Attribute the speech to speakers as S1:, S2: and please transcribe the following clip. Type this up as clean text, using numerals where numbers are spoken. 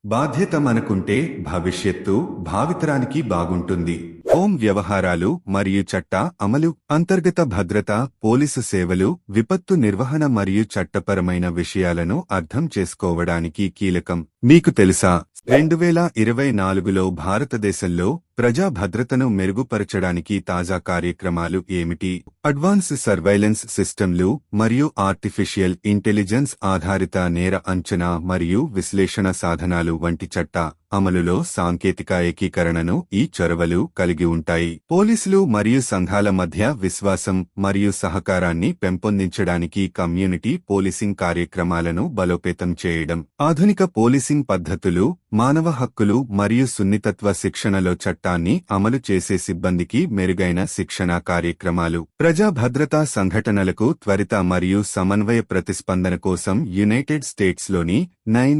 S1: బాధ్యత మనకుంటే భవిష్యత్తు భావితరానికి బాగుంటుంది. హోం వ్యవహారాలు మరియు చట్ట అమలు, అంతర్గత భద్రత, పోలీసు సేవలు, విపత్తు నిర్వహణ మరియు చట్టపరమైన విషయాలను అర్థం చేసుకోవడానికి కీలకం. మీకు తెలుసా, 2024లో భారతదేశంలో ప్రజా భద్రతను మెరుగుపరచడానికి తాజా కార్యక్రమాలు ఏమిటి? అడ్వాన్స్ సర్వైలెన్స్ సిస్టమ్లు మరియు ఆర్టిఫిషియల్ ఇంటెలిజెన్స్ ఆధారిత నేర అంచనా మరియు విశ్లేషణ సాధనాలు వంటి చట్ట అమలులో సాంకేతిక ఏకీకరణను ఈ చొరవలు కలిగి ఉంటాయి. పోలీసులు మరియు సంఘాల మధ్య విశ్వాసం మరియు సహకారాన్ని పెంపొందించడానికి కమ్యూనిటీ పోలీసింగ్ కార్యక్రమాలను బలోపేతం చేయడం. ఆధునిక పోలీసింగ్ పద్ధతులు, మానవ హక్కులు మరియు సున్నితత్వ శిక్షణలో చట్టాన్ని అమలు చేసే సిబ్బందికి మెరుగైన శిక్షణా కార్యక్రమాలు. ప్రజా భద్రతా సంఘటనలకు త్వరిత మరియు సమన్వయ ప్రతిస్పందన కోసం యునైటెడ్ స్టేట్స్లోని 9